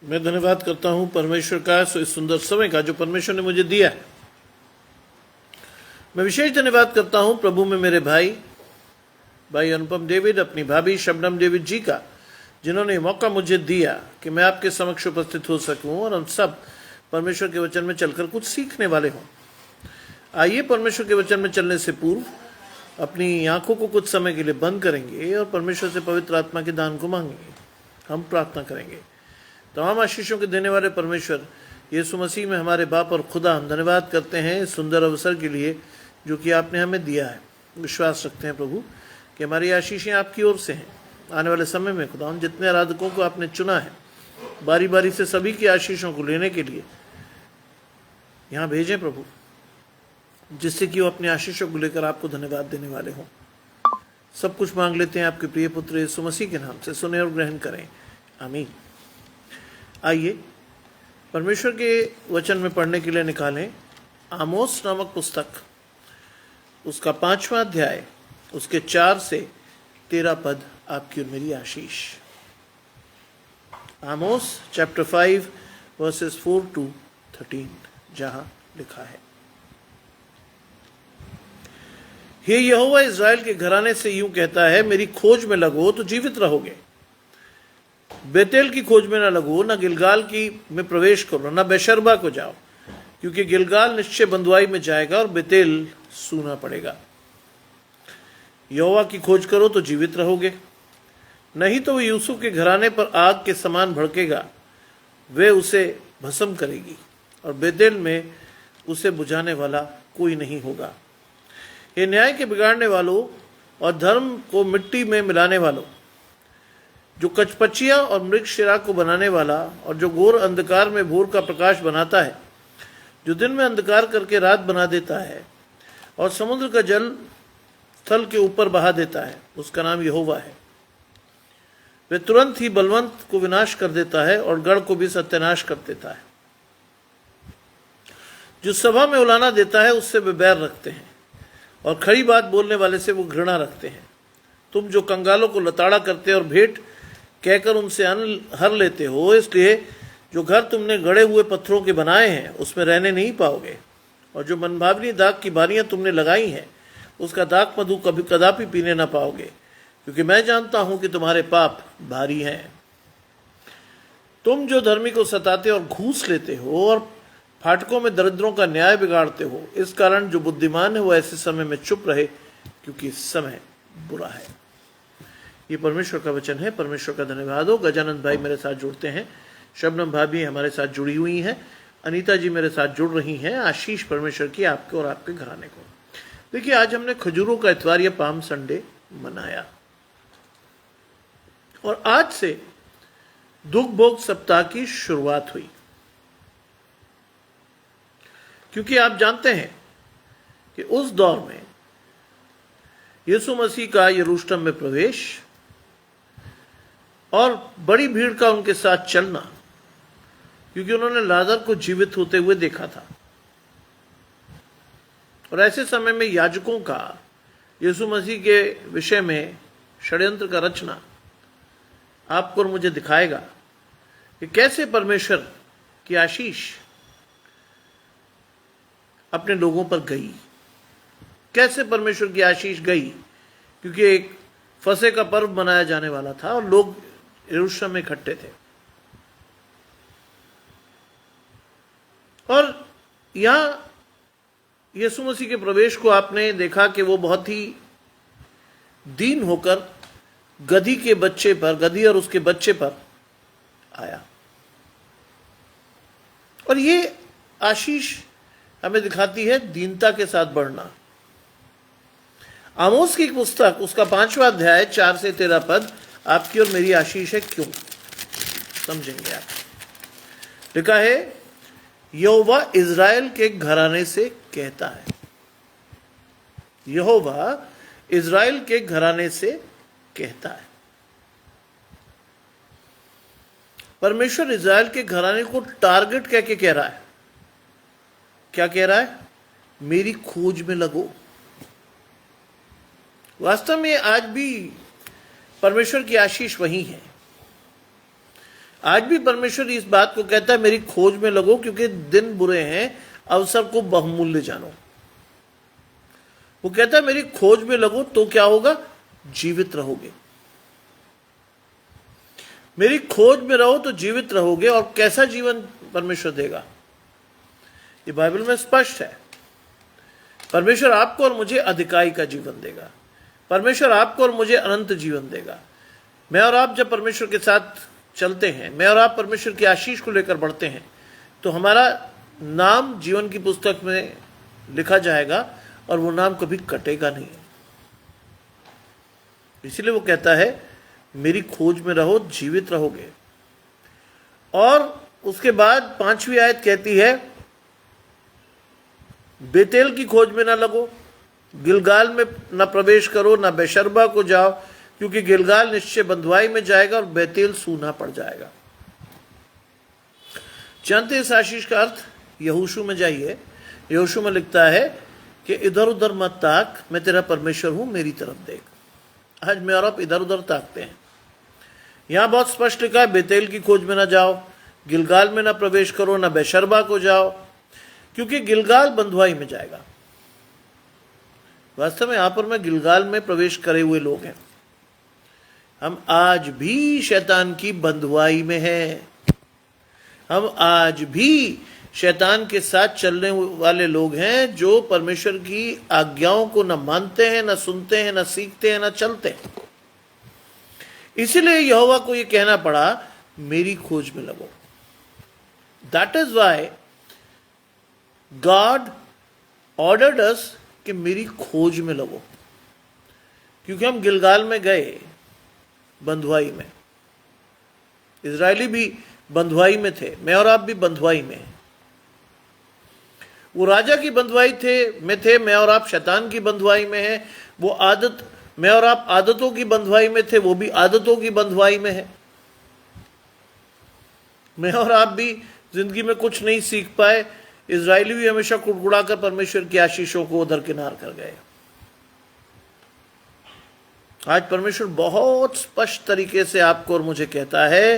मैं धन्यवाद करता हूं परमेश्वर का इस सुंदर समय का जो परमेश्वर ने मुझे दिया है। मैं विशेष धन्यवाद करता हूं प्रभु में मेरे भाई अनुपम डेविड, अपनी भाभी शबनम डेविड जी का, जिन्होंने मौका मुझे दिया कि मैं आपके समक्ष उपस्थित हो सकूं और हम सब परमेश्वर के वचन में चलकर कुछ सीखने वाले हों। आइए परमेश्वर के वचन में चलने से पूर्व अपनी आंखों को कुछ समय के लिए बंद करेंगे और परमेश्वर से पवित्र आत्मा के दान को मांगेंगे। हम प्रार्थना करेंगे। तमाम आशीषों के देने वाले परमेश्वर यीशु मसीह में हमारे बाप और खुदा, हम धन्यवाद करते हैं इस सुंदर अवसर के लिए जो कि आपने हमें दिया है। विश्वास रखते हैं प्रभु कि हमारी आशीषें आपकी ओर से हैं। आने वाले समय में खुदा, हम जितने आराधकों को आपने चुना है बारी बारी से सभी की आशीषों को लेने के लिए यहाँ भेजें प्रभु, जिससे कि वो अपनी आशीषों को लेकर आपको धन्यवाद देने वाले हों। सब कुछ मांग लेते हैं आपके प्रिय पुत्र यीशु मसीह के नाम से, सुने और ग्रहण करें, आमीन। आइए परमेश्वर के वचन में पढ़ने के लिए निकालें आमोस नामक पुस्तक, उसका 5वां अध्याय, उसके 4 से 13 पद आपकी और मेरी आशीष। आमोस चैप्टर 5 वर्सेस 4 to 13, जहां लिखा है, हे यहोवा इज़राइल के घराने से यूं कहता है, मेरी खोज में लगो तो जीवित रहोगे। बेतेल की खोज में न लगो, न गिलगाल की में प्रवेश करो, न बेशर्बा को जाओ, क्योंकि गिलगाल निश्चय बंधुआई में जाएगा और बेतेल सूना पड़ेगा। यहोवा की खोज करो तो जीवित रहोगे, नहीं तो वह यूसुफ के घराने पर आग के समान भड़केगा, वे उसे भस्म करेगी और बेतेल में उसे बुझाने वाला कोई नहीं होगा। ये न्याय के बिगाड़ने वालों और धर्म को मिट्टी में मिलाने वालों, जो कचपचिया और मृगशिरा को बनाने वाला और जो घोर अंधकार में भोर का प्रकाश बनाता है, जो दिन में अंधकार करके रात बना देता है और समुद्र का जल स्थल के ऊपर बहा देता है, उसका नाम यहोवा है। वे तुरंत ही बलवंत को विनाश कर देता है और गढ़ को भी सत्यानाश कर देता है। जो सभा में उलाना देता है उससे वे बैर रखते हैं और खरी बात बोलने वाले से वो घृणा रखते हैं। तुम जो कंगालों को लताड़ा करते और भेंट कहकर उनसे अन्न हर लेते हो, इसलिए जो घर तुमने गड़े हुए पत्थरों के बनाए हैं उसमें रहने नहीं पाओगे, और जो मनभावनी दाख की बारियां तुमने लगाई हैं उसका दाख मधु कभी कदापि पीने ना पाओगे, क्योंकि मैं जानता हूं कि तुम्हारे पाप भारी हैं। तुम जो धर्मी को सताते और घूस लेते हो और फाटकों में दरिद्रों का न्याय बिगाड़ते हो, इस कारण जो बुद्धिमान है वो ऐसे समय में चुप रहे, क्योंकि समय बुरा है। ये परमेश्वर का वचन है। परमेश्वर का धन्यवाद हो। गजानंद भाई मेरे साथ जुड़ते हैं, शबनम भाभी हमारे साथ जुड़ी हुई हैं, अनीता जी मेरे साथ जुड़ रही हैं। आशीष परमेश्वर की आपके और आपके घराने को। देखिए, आज हमने खजूरों का इतवार या पाम संडे मनाया और आज से दुख भोग सप्ताह की शुरुआत हुई, क्योंकि आप जानते हैं कि उस दौर में यीशु मसीह का यरूशलेम में प्रवेश और बड़ी भीड़ का उनके साथ चलना, क्योंकि उन्होंने लाजर को जीवित होते हुए देखा था। और ऐसे समय में याजकों का यीशु मसीह के विषय में षड्यंत्र का रचना आपको और मुझे दिखाएगा कि कैसे परमेश्वर की आशीष अपने लोगों पर गई, कैसे परमेश्वर की आशीष गई, क्योंकि एक फसह का पर्व मनाया जाने वाला था और लोग यरूशलेम में इकट्ठे थे। और यहां यीशु मसीह के प्रवेश को आपने देखा कि वो बहुत ही दीन होकर गधी और उसके बच्चे पर आया। और ये आशीष हमें दिखाती है दीनता के साथ बढ़ना। आमोस की पुस्तक, उसका 5वां अध्याय 4 से 13 पद आपकी और मेरी आशीष है। क्यों? समझेंगे आप। लिखा है, यहोवा इज़राइल के घराने से कहता है। यहोवा इज़राइल के घराने से कहता है। परमेश्वर इज़राइल के घराने को टारगेट कह रहा है। क्या कह रहा है? मेरी खोज में लगो। वास्तव में आज भी परमेश्वर की आशीष वही है। आज भी परमेश्वर इस बात को कहता है, मेरी खोज में लगो, क्योंकि दिन बुरे हैं, अवसर को बहुमूल्य जानो। वो कहता है मेरी खोज में लगो तो क्या होगा? जीवित रहोगे। मेरी खोज में रहो तो जीवित रहोगे। और कैसा जीवन परमेश्वर देगा? ये बाइबल में स्पष्ट है। परमेश्वर आपको और मुझे अधिकाई का जीवन देगा। परमेश्वर आपको और मुझे अनंत जीवन देगा। मैं और आप जब परमेश्वर के साथ चलते हैं, मैं और आप परमेश्वर की आशीष को लेकर बढ़ते हैं, तो हमारा नाम जीवन की पुस्तक में लिखा जाएगा और वो नाम कभी कटेगा नहीं। इसलिए वो कहता है मेरी खोज में रहो, जीवित रहोगे। और उसके बाद 5वीं आयत कहती है बेतेल की खोज में ना लगो, गिलगाल में न प्रवेश करो, न बेशर्बा को जाओ, क्योंकि गिलगाल निश्चय बंधुआई में जाएगा और बेतेल सूना पड़ जाएगा। जानते इस आशीष का अर्थ? यहोशू में जाइए, यहोशू में लिखता है कि इधर उधर मत ताक, मैं तेरा परमेश्वर हूं, मेरी तरफ देख। आज मैं और आप इधर उधर ताकते हैं। यहां बहुत स्पष्ट लिखा है बेतेल की खोज में ना जाओ, गिलगाल में ना प्रवेश करो, ना बेशर्बा को जाओ, क्योंकि गिलगाल बंधुआई में जाएगा। वास्तव में यहां पर मैं गिलगाल में प्रवेश करे हुए लोग हैं। हम आज भी शैतान की बंधुआई में हैं। हम आज भी शैतान के साथ चलने वाले लोग हैं जो परमेश्वर की आज्ञाओं को न मानते हैं, न सुनते हैं, न सीखते हैं, न चलते हैं। इसलिए यहोवा को यह कहना पड़ा मेरी खोज में लगो। That is why God ordered us कि मेरी खोज में लगो, क्योंकि हम गिलगाल में गए बंधुआई में। इजरायली भी बंधुआई में थे, मैं और आप भी बंधुआई में हैं। वो राजा की बंधुआई थे, मैं और आप शैतान की बंधुआई में हैं। वो आदत, मैं और आप आदतों की बंधुआई में थे, वो भी आदतों की बंधुआई में है। मैं और आप भी जिंदगी में कुछ नहीं सीख पाए। इजरायली भी हमेशा कुड़कुड़ाकर परमेश्वर की आशीषों को दरकिनार कर गए। आज परमेश्वर बहुत स्पष्ट तरीके से आपको और मुझे कहता है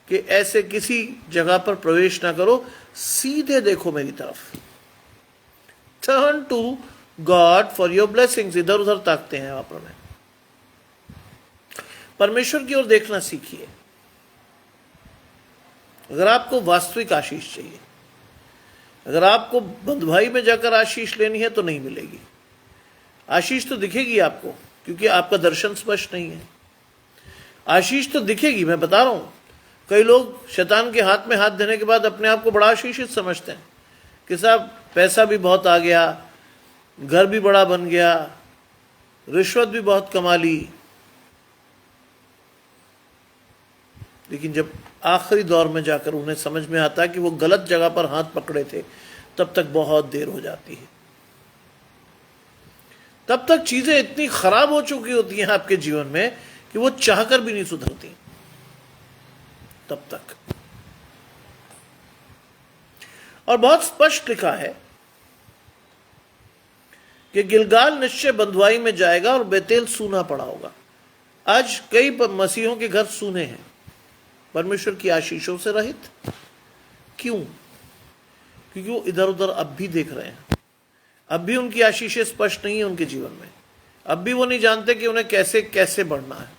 कि ऐसे किसी जगह पर प्रवेश ना करो, सीधे देखो मेरी तरफ। Turn to God for your blessings. इधर उधर ताकते हैं आप में, परमेश्वर की ओर देखना सीखिए। अगर आपको वास्तविक आशीष चाहिए, अगर आपको बंधुआई में जाकर आशीष लेनी है तो नहीं मिलेगी। आशीष तो दिखेगी आपको, क्योंकि आपका दर्शन स्पष्ट नहीं है। आशीष तो दिखेगी, मैं बता रहा हूं। कई लोग शैतान के हाथ में हाथ देने के बाद अपने आप को बड़ा आशीषित समझते हैं कि साहब पैसा भी बहुत आ गया, घर भी बड़ा बन गया, रिश्वत भी बहुत कमा ली। लेकिन जब आखिरी दौर में जाकर उन्हें समझ में आता है कि वो गलत जगह पर हाथ पकड़े थे, तब तक बहुत देर हो जाती है। तब तक चीजें इतनी खराब हो चुकी होती हैं आपके जीवन में कि वो चाहकर भी नहीं सुधरती। तब तक और बहुत स्पष्ट लिखा है कि गिलगाल निश्चय बंधुआई में जाएगा और बेतेल सूना पड़ा होगा। आज कई मसीहों के घर सूने हैं, परमेश्वर की आशीषों से रहित। क्यों? क्योंकि वो इधर उधर अब भी देख रहे हैं। अब भी उनकी आशीषें स्पष्ट नहीं है उनके जीवन में। अब भी वो नहीं जानते कि उन्हें कैसे कैसे बढ़ना है।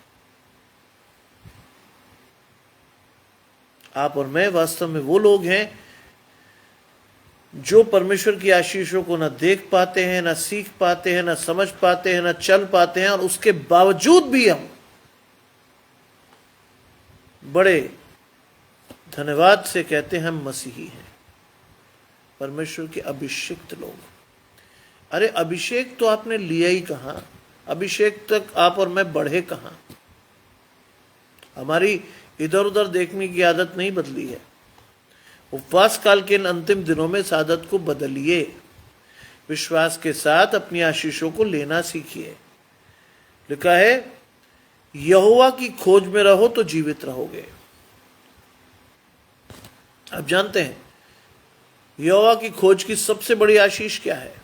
आप और मैं वास्तव में वो लोग हैं जो परमेश्वर की आशीषों को न देख पाते हैं, न सीख पाते हैं, न समझ पाते हैं, न चल पाते हैं, और उसके बावजूद भी हम बड़े धन्यवाद से कहते हैं हम मसीही हैं, परमेश्वर के अभिषिक्त लोग। अरे अभिषेक तो आपने लिया ही कहां? अभिषेक तक आप और मैं बढ़े कहां? हमारी इधर उधर देखने की आदत नहीं बदली है। उपवास काल के इन अंतिम दिनों में इस आदत को बदलिए। विश्वास के साथ अपनी आशीषों को लेना सीखिए। लिखा है यहोवा की खोज में रहो तो जीवित रहोगे। आप जानते हैं यहोवा की खोज की सबसे बड़ी आशीष क्या है?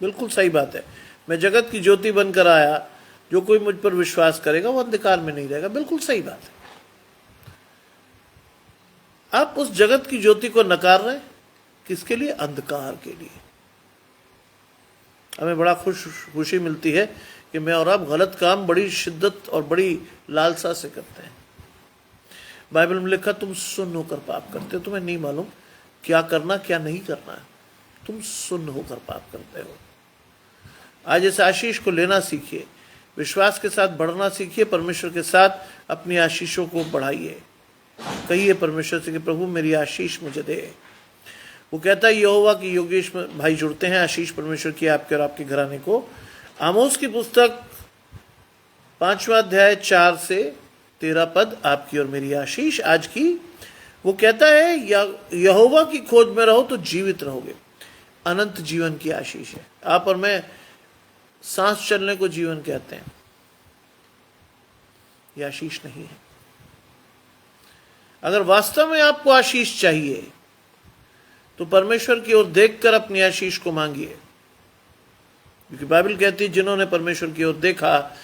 बिल्कुल सही बात है। मैं जगत की ज्योति बनकर आया, जो कोई मुझ पर विश्वास करेगा वो अंधकार में नहीं रहेगा। बिल्कुल सही बात है। आप उस जगत की ज्योति को नकार रहे हैं, किसके लिए? अंधकार के लिए। हमें बड़ा खुशी मिलती है कि मैं और आप गलत काम बड़ी शिद्दत और बड़ी लालसा से करते हैं। बाइबल में लिखा, तुम सुन्न होकर पाप करते हो, तुम्हें नहीं मालूम क्या करना क्या नहीं करना है, तुम सुन्न होकर पाप करते हो। आज इस आशीष को लेना सीखिए, विश्वास के साथ बढ़ना सीखिए, परमेश्वर के साथ अपनी आशीषों को बढ़ाइए। कहिए परमेश्वर से कि प्रभु मेरी आशीष मुझे दे। वो कहता है, यहोवा की योगेश भाई जुड़ते हैं, आशीष परमेश्वर की आपके और आपके घराने को। आमोस की पुस्तक 5वां अध्याय 4 से 13 पद, आपकी और मेरी आशीष आज की। वो कहता है, यहोवा की खोज में रहो तो जीवित रहोगे। अनंत जीवन की आशीष है। आप और मैं सांस चलने को जीवन कहते हैं, यह आशीष नहीं है। अगर वास्तव में आपको आशीष चाहिए तो परमेश्वर की ओर देखकर अपनी आशीष को मांगिए, क्योंकि बाइबल कहती है, जिन्होंने परमेश्वर की ओर देखा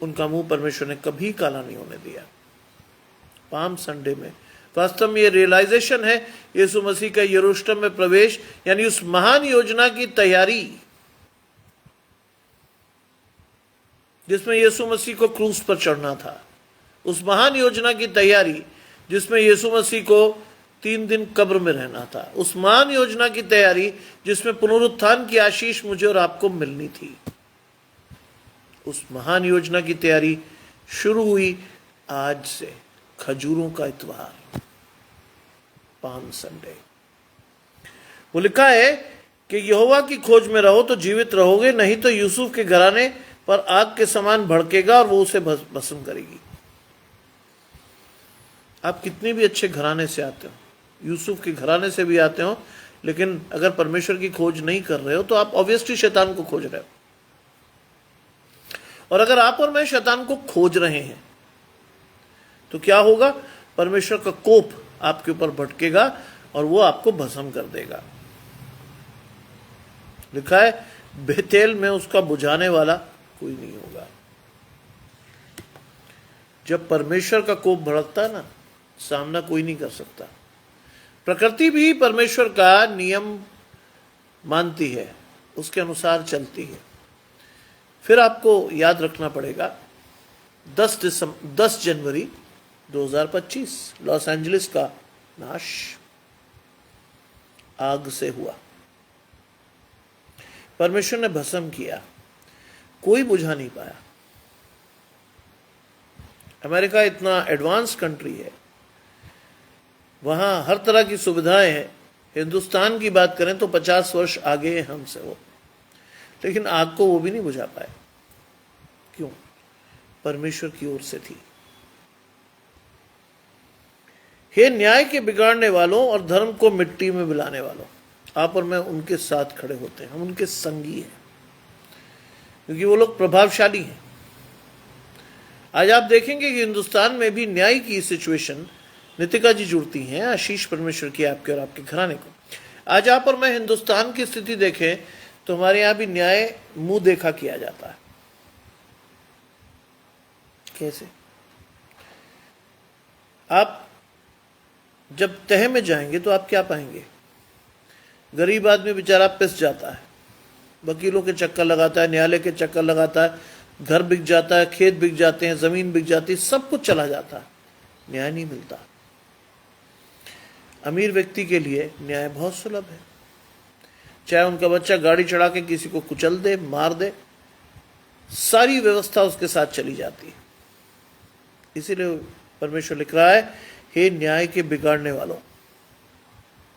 उनका मुंह परमेश्वर ने कभी काला नहीं होने दिया। पाम संडे में वास्तव में ये रियलाइजेशन है, यीशु मसीह का यरूशलेम में प्रवेश, यानी उस महान योजना की तैयारी जिसमें यीशु मसीह को क्रूस पर चढ़ना था, उस महान योजना की तैयारी जिसमें यीशु मसीह को 3 दिन कब्र में रहना था, उस महान योजना की तैयारी जिसमें पुनरुत्थान की आशीष मुझे और आपको मिलनी थी। उस महान योजना की तैयारी शुरू हुई आज से, खजूरों का इतवार, पाम संडे। वो लिखा है कि यहोवा की खोज में रहो तो जीवित रहोगे, नहीं तो यूसुफ के घराने पर आग के समान भड़केगा और वो उसे भस्म करेगी। आप कितने भी अच्छे घराने से आते हो, यूसुफ के घराने से भी आते हो, लेकिन अगर परमेश्वर की खोज नहीं कर रहे हो तो आप ऑब्वियसली शैतान को खोज रहे हो। और अगर आप और मैं शैतान को खोज रहे हैं तो क्या होगा? परमेश्वर का कोप आपके ऊपर भटकेगा और वो आपको भस्म कर देगा। लिखा है, बेतेल में उसका बुझाने वाला कोई नहीं होगा। जब परमेश्वर का कोप भड़कता है ना, सामना कोई नहीं कर सकता। प्रकृति भी परमेश्वर का नियम मानती है, उसके अनुसार चलती है। फिर आपको याद रखना पड़ेगा, 10 जनवरी 2025 लॉस एंजलिस का नाश आग से हुआ। परमेश्वर ने भस्म किया, कोई बुझा नहीं पाया। अमेरिका इतना एडवांस कंट्री है, वहां हर तरह की सुविधाएं हैं। हिंदुस्तान की बात करें तो 50 वर्ष आगे हैं हमसे वो, लेकिन आग को वो भी नहीं बुझा पाए। क्यों? परमेश्वर की ओर से थी। हे न्याय के बिगाड़ने वालों और धर्म को मिट्टी में मिलाने वालों, आप और मैं उनके साथ खड़े होते हैं, हम उनके संगी हैं, क्योंकि वो लोग प्रभावशाली हैं। आज आप देखेंगे कि हिंदुस्तान में भी न्याय की सिचुएशन, नितिका जी जुड़ती हैं, आशीष परमेश्वर की आपके और आपके घराने को। आज आप और मैं हिंदुस्तान की स्थिति देखें तो हमारे यहां भी न्याय मुंह देखा किया जाता है। कैसे? आप जब तह में जाएंगे तो आप क्या पाएंगे? गरीब आदमी बेचारा पिस जाता है, वकीलों के चक्कर लगाता है, न्यायालय के चक्कर लगाता है, घर बिक जाता है, खेत बिक जाते हैं, जमीन बिक जाती है, सब कुछ चला जाता है, न्याय नहीं मिलता। अमीर व्यक्ति के लिए न्याय बहुत सुलभ है। चाहे उनका बच्चा गाड़ी चढ़ा के किसी को कुचल दे, मार दे, सारी व्यवस्था उसके साथ चली जाती है। इसीलिए परमेश्वर लिख रहा है, हे न्याय के बिगाड़ने वालों।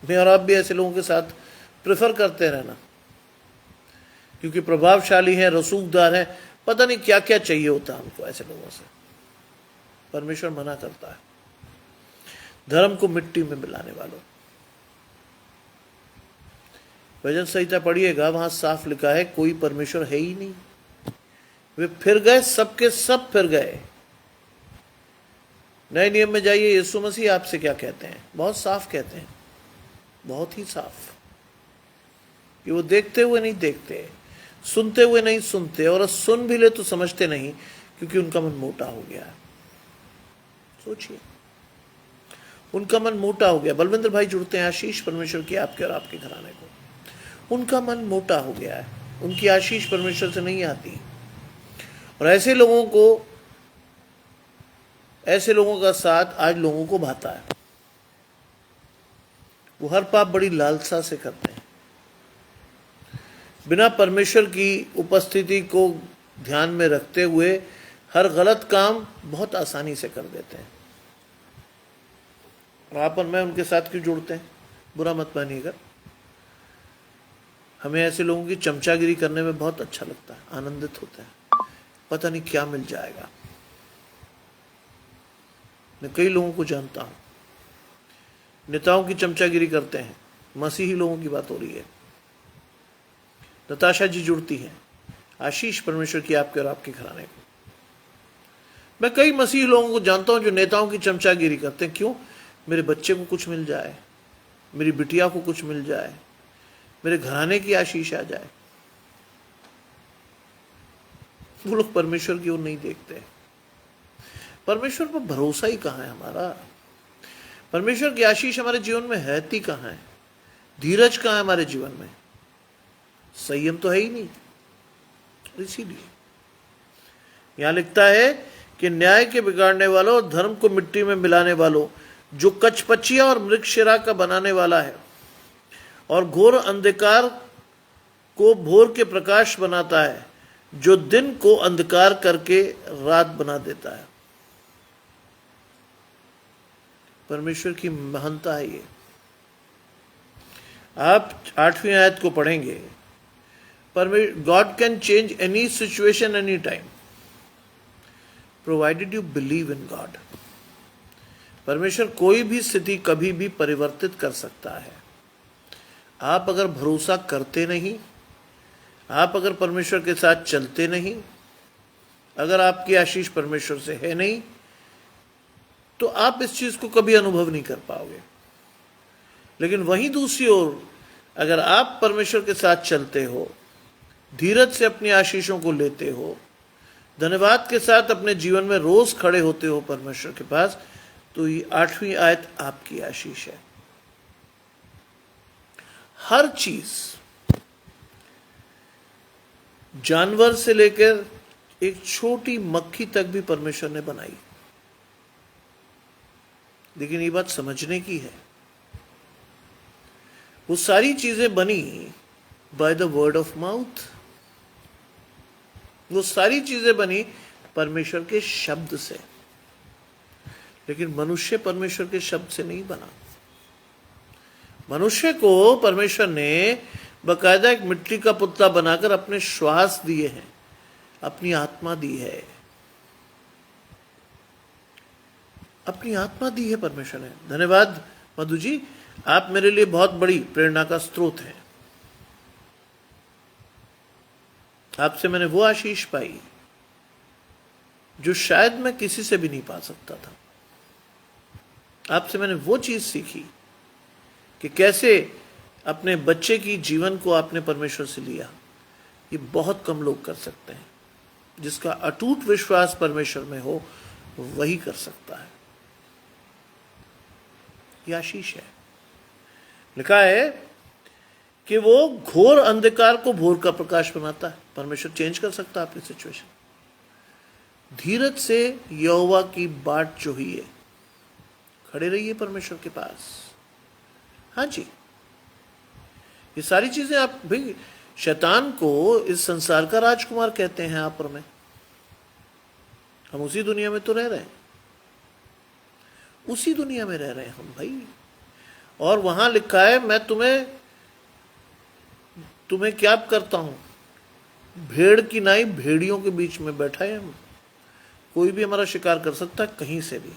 मैं और आप भी ऐसे लोगों के साथ प्रेफर करते रहना, क्योंकि प्रभावशाली है, रसूखदार है, पता नहीं क्या क्या चाहिए होता है हमको ऐसे लोगों से। परमेश्वर मना करता है, धर्म को मिट्टी में मिलाने वालों। भजन संहिता पढ़िएगा, वहां साफ लिखा है कोई परमेश्वर है ही नहीं। वे फिर गए, सबके सब फिर गए। नए नियम में जाइए, यीशु मसीह आपसे क्या कहते हैं? बहुत साफ कहते हैं, बहुत ही साफ, कि वो देखते हुए नहीं देखते, सुनते हुए नहीं सुनते, और सुन भी ले तो समझते नहीं, क्योंकि उनका मन मोटा हो गया है। सोचिए, उनका मन मोटा हो गया। बलविंदर भाई जुड़ते हैं, आशीष परमेश्वर की आपके और आपके घराने को। उनका मन मोटा हो गया है, उनकी आशीष परमेश्वर से नहीं आती। और ऐसे लोगों का साथ आज लोगों को भाता है। वो हर पाप बड़ी लालसा से करते हैं, बिना परमेश्वर की उपस्थिति को ध्यान में रखते हुए हर गलत काम बहुत आसानी से कर देते हैं। और आप और मैं उनके साथ क्यों जुड़ते हैं, बुरा मत मानिएगा। हमें ऐसे लोगों की चमचागिरी करने में बहुत अच्छा लगता है, आनंदित होते हैं, पता नहीं क्या मिल जाएगा। मैं कई लोगों को जानता हूं, नेताओं की चमचागिरी करते हैं। मसीही लोगों की बात हो रही है। नताशा जी जुड़ती हैं, आशीष परमेश्वर की आपके और आपके घराने को। मैं कई मसीही लोगों को जानता हूं जो नेताओं की चमचागिरी करते हैं। क्यों? मेरे बच्चे को कुछ मिल जाए, मेरी बिटिया को कुछ मिल जाए, मेरे घराने की आशीष आ जाए। वो लोग परमेश्वर की ओर नहीं देखते। परमेश्वर पर भरोसा ही कहाँ है हमारा? परमेश्वर की आशीष हमारे जीवन में रहती कहाँ है? धीरज कहाँ है हमारे जीवन में? संयम तो है ही नहीं। इसीलिए यहां लिखता है कि न्याय के बिगाड़ने वालों, धर्म को मिट्टी में मिलाने वालों, जो कचपचिया और मृगशिरा का बनाने वाला है और घोर अंधकार को भोर के प्रकाश बनाता है, जो दिन को अंधकार करके रात बना देता है। परमेश्वर की महानता है ये। आप 8वीं आयत को पढ़ेंगे। God can change any situation any time provided you believe in God. परमेश्वर कोई भी स्थिति कभी भी परिवर्तित कर सकता है। आप अगर भरोसा करते नहीं, आप अगर परमेश्वर के साथ चलते नहीं, अगर आपकी आशीष परमेश्वर से है नहीं, तो आप इस चीज को कभी अनुभव नहीं कर पाओगे। लेकिन वहीं दूसरी ओर अगर आप परमेश्वर के साथ चलते हो, धीरज से अपनी आशीषों को लेते हो, धन्यवाद के साथ अपने जीवन में रोज खड़े होते हो परमेश्वर के पास, तो ये 8वीं आयत आपकी आशीष है। हर चीज, जानवर से लेकर एक छोटी मक्खी तक भी परमेश्वर ने बनाई। लेकिन ये बात समझने की है, वो सारी चीजें बनी by the word of mouth. वो सारी चीजें बनी परमेश्वर के शब्द से। लेकिन मनुष्य परमेश्वर के शब्द से नहीं बना। मनुष्य को परमेश्वर ने बकायदा एक मिट्टी का पुतला बनाकर अपने श्वास दिए हैं, अपनी आत्मा दी है। अपनी आत्मा दी है परमेश्वर ने। धन्यवाद मधु जी, आप मेरे लिए बहुत बड़ी प्रेरणा का स्रोत हैं। आपसे मैंने वो आशीष पाई जो शायद मैं किसी से भी नहीं पा सकता था। आपसे मैंने वो चीज सीखी कि कैसे अपने बच्चे की जीवन को आपने परमेश्वर से लिया। ये बहुत कम लोग कर सकते हैं। जिसका अटूट विश्वास परमेश्वर में हो वही कर सकता है। यह आशीष है। लिखा है कि वो घोर अंधकार को भोर का प्रकाश बनाता है। परमेश्वर चेंज कर सकता है आपकी सिचुएशन। धीरज से यहोवा की बाट जोहिए, खड़े रहिए परमेश्वर के पास। हाँ जी, ये सारी चीजें आप भाई, शैतान को इस संसार का राजकुमार कहते हैं आप और मैं। हम उसी दुनिया में तो रह रहे हैं, उसी दुनिया में रह रहे हैं हम भाई। और वहां लिखा है, मैं तुम्हें क्या करता हूं, भेड़ की नाई भेड़ियों के बीच में बैठा है। हम कोई भी हमारा शिकार कर सकता है कहीं से भी,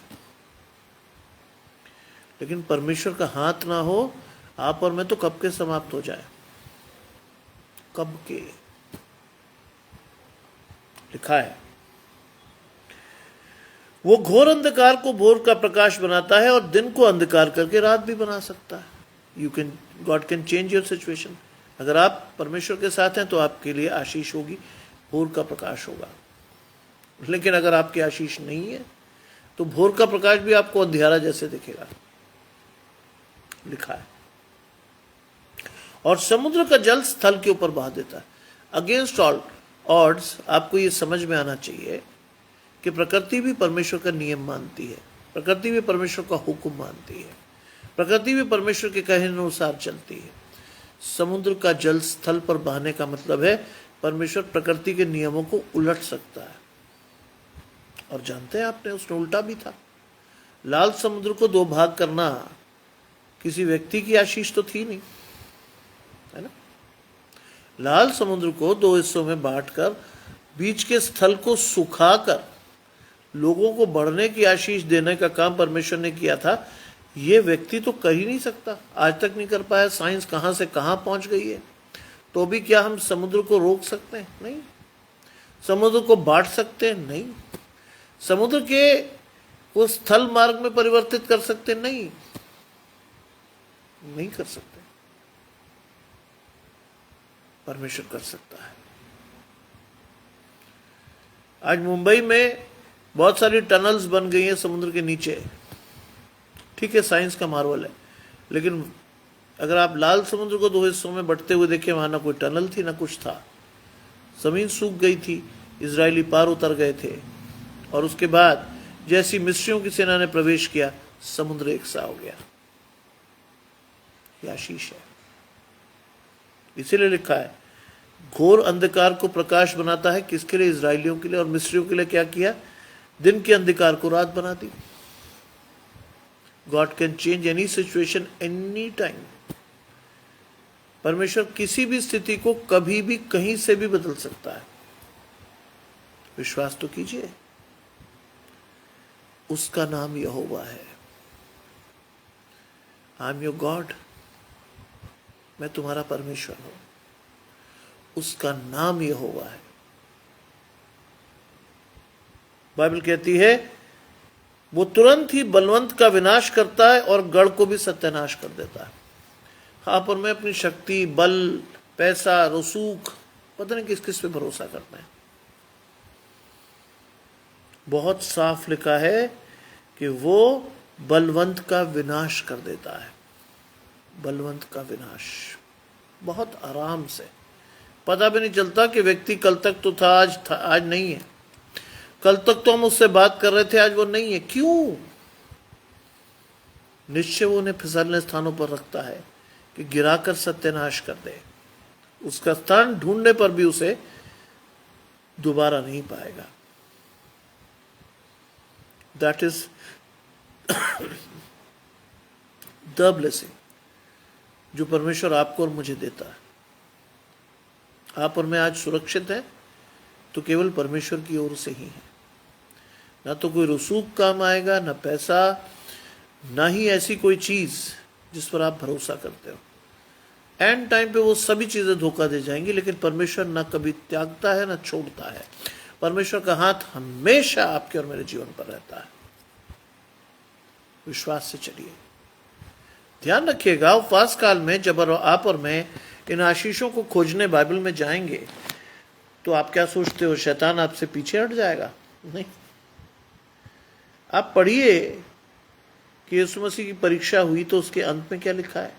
लेकिन परमेश्वर का हाथ ना हो आप और मैं तो कब के समाप्त हो जाए, कब के। लिखा है वो घोर अंधकार को भोर का प्रकाश बनाता है और दिन को अंधकार करके रात भी बना सकता है। God can change your situation. अगर आप परमेश्वर के साथ हैं तो आपके लिए आशीष होगी, भोर का प्रकाश होगा। लेकिन अगर आपकी आशीष नहीं है तो भोर का प्रकाश भी आपको अंधियारा जैसे दिखेगा। लिखा है। और समुद्र का जल स्थल के ऊपर बहा देता है। अगेंस्ट ऑल ऑड्स आपको ये समझ में आना चाहिए कि प्रकृति भी परमेश्वर का नियम मानती है, प्रकृति भी परमेश्वर का हुक्म मानती है, प्रकृति भी परमेश्वर के कहने अनुसार चलती है। समुद्र का जल स्थल पर बहाने का मतलब है परमेश्वर प्रकृति के नियमों को उलट सकता है। और जानते हैं आपने, उसने उल्टा भी था। लाल समुद्र को दो भाग करना किसी व्यक्ति की आशीष तो थी नहीं, है ना। लाल समुद्र को दो हिस्सों में बांटकर बीच के स्थल को सुखाकर लोगों को बढ़ने की आशीष देने का काम परमेश्वर ने किया था। ये व्यक्ति तो कर ही नहीं सकता, आज तक नहीं कर पाया। साइंस कहां से कहां पहुंच गई है, तो भी क्या हम समुद्र को रोक सकते हैं? नहीं। समुद्र को बांट सकते हैं? नहीं। समुद्र के वो स्थल मार्ग में परिवर्तित कर सकते? नहीं, नहीं कर सकते। परमेश्वर कर सकता है। आज मुंबई में बहुत सारी टनल्स बन गई हैं समुद्र के नीचे, ठीक है, साइंस का मार्वल है। लेकिन अगर आप लाल समुद्र को दो हिस्सों में बंटते हुए देखें, वहां ना कोई टनल थी ना कुछ था, जमीन सूख गई थी, इजरायली पार उतर गए थे। और उसके बाद जैसी मिस्रियों की सेना ने प्रवेश किया, समुद्र एक सा हो गया। यह आशीष है। इसीलिए लिखा है, घोर अंधकार को प्रकाश बनाता है। किसके लिए? इजरायलियों के लिए। और मिस्रियों के लिए क्या किया? दिन के अंधकार को रात बना दी। God can change any situation any time. परमेश्वर किसी भी स्थिति को कभी भी कहीं से भी बदल सकता है। विश्वास तो कीजिए। उसका नाम यहोवा है। आई एम योर गॉड, मैं तुम्हारा परमेश्वर हूं। उसका नाम यहोवा है। बाइबल कहती है वो तुरंत ही बलवंत का विनाश करता है और गढ़ को भी सत्यानाश कर देता है। आप और मैं अपनी शक्ति, बल, पैसा, रसूख, पता नहीं किस किस पे भरोसा करते हैं। बहुत साफ लिखा है कि वो बलवंत का विनाश कर देता है। बलवंत का विनाश बहुत आराम से, पता भी नहीं चलता कि व्यक्ति कल तक तो था, आज नहीं है। कल तक तो हम उससे बात कर रहे थे, आज वो नहीं है। क्यों? निश्चय वो उन्हें फिसलने स्थानों पर रखता है कि गिराकर सत्यानाश कर दे। उसका स्थान ढूंढने पर भी उसे दोबारा नहीं पाएगा। दैट इज द ब्लेसिंग जो परमेश्वर आपको और मुझे देता है। आप और मैं आज सुरक्षित हैं तो केवल परमेश्वर की ओर से ही है। ना तो कोई रसूख काम आएगा, ना पैसा, ना ही ऐसी कोई चीज जिस पर आप भरोसा करते हो। एंड टाइम पे वो सभी चीजें धोखा दे जाएंगी, लेकिन परमेश्वर ना कभी त्यागता है ना छोड़ता है। परमेश्वर का हाथ हमेशा आपके और मेरे जीवन पर रहता है। विश्वास से चलिए। ध्यान रखिएगा, उपवास काल में जब आप और मैं इन आशीषों को खोजने बाइबल में जाएंगे तो आप क्या सोचते हो शैतान आपसे पीछे हट जाएगा? नहीं। आप पढ़िए कि यीशु मसीह की परीक्षा हुई तो उसके अंत में क्या लिखा है?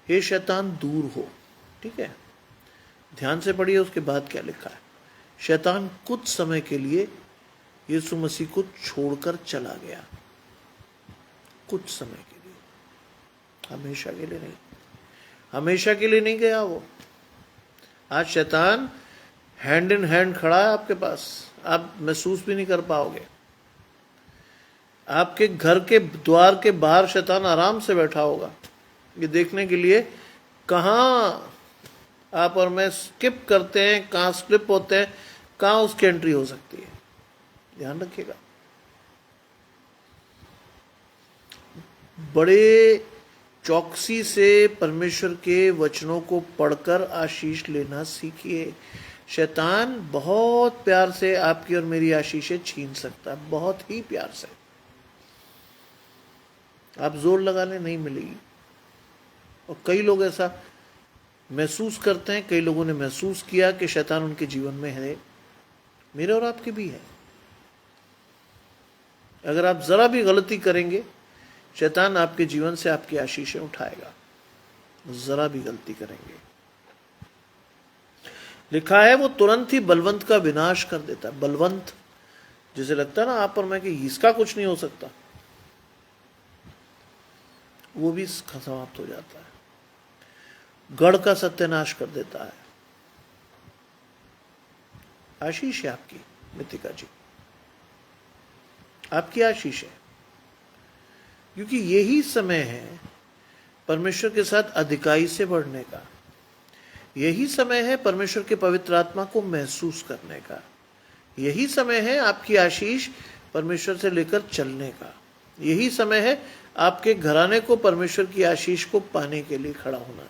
हे शैतान दूर हो। ठीक है, ध्यान से पढ़िए उसके बाद क्या लिखा है। शैतान कुछ समय के लिए यीशु मसीह को छोड़कर चला गया। कुछ समय के लिए, हमेशा के लिए नहीं। हमेशा के लिए नहीं गया वो। आज शैतान हैंड इन हैंड खड़ा है आपके पास, आप महसूस भी नहीं कर पाओगे। आपके घर के द्वार के बाहर शैतान आराम से बैठा होगा ये देखने के लिए कहाँ आप और मैं स्किप करते हैं, कहाँ स्लिप होते हैं, कहाँ उसकी एंट्री हो सकती है। ध्यान रखिएगा। बड़े चौकसी से परमेश्वर के वचनों को पढ़कर आशीष लेना सीखिए। शैतान बहुत प्यार से आपकी और मेरी आशीषें छीन सकता है, बहुत ही प्यार से। आप जोर लगा लें, नहीं मिलेगी। और कई लोग ऐसा महसूस करते हैं, कई लोगों ने महसूस किया कि शैतान उनके जीवन में है। मेरे और आपके भी है। अगर आप जरा भी गलती करेंगे शैतान आपके जीवन से आपकी आशीषें उठाएगा, जरा भी गलती करेंगे। लिखा है वो तुरंत ही बलवंत का विनाश कर देता है। बलवंत जिसे लगता है ना आप और मैं कि इसका कुछ नहीं हो सकता, वो भी समाप्त हो जाता है। गढ़ का सत्यानाश कर देता है। आशीष है आपकी मितिका जी, आपकी आशीष है, क्योंकि यही समय है परमेश्वर के साथ अधिकाई से बढ़ने का। यही समय है परमेश्वर के पवित्र आत्मा को महसूस करने का। यही समय है आपकी आशीष परमेश्वर से लेकर चलने का। यही समय है आपके घराने को परमेश्वर की आशीष को पाने के लिए खड़ा होना।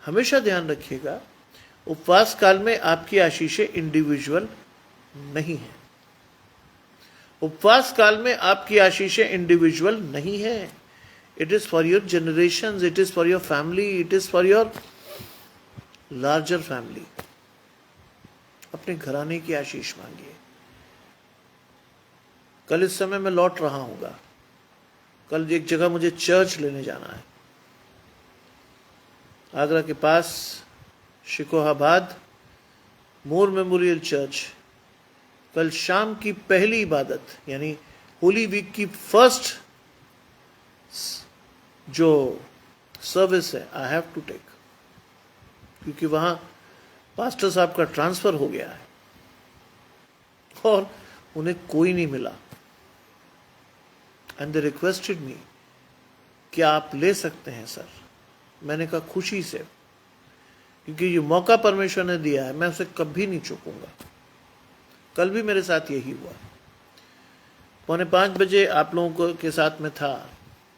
हमेशा ध्यान रखिएगा, उपवास काल में आपकी आशीषें इंडिविजुअल नहीं है। उपवास काल में आपकी आशीषें इंडिविजुअल नहीं है। It is for your generation, it is for your family, it is for your larger family. अपने घराने की आशीष मांगिए। कल इस समय मैं लौट रहा हूंगा, कल एक जगह मुझे चर्च लेने जाना है, आगरा के पास शिकोहाबाद मोर मेमोरियल चर्च। कल शाम की पहली इबादत यानी होली वीक की फर्स्ट जो सर्विस है, आई हैव टू टेक, क्योंकि वहां पास्टर साहब का ट्रांसफर हो गया है और उन्हें कोई नहीं मिला। एंड दे रिक्वेस्टेड मी, क्या आप ले सकते हैं सर? मैंने कहा खुशी से, क्योंकि ये मौका परमेश्वर ने दिया है, मैं उसे कभी नहीं चूकूंगा। कल भी मेरे साथ यही हुआ। 4:45 बजे आप लोगों के साथ में था,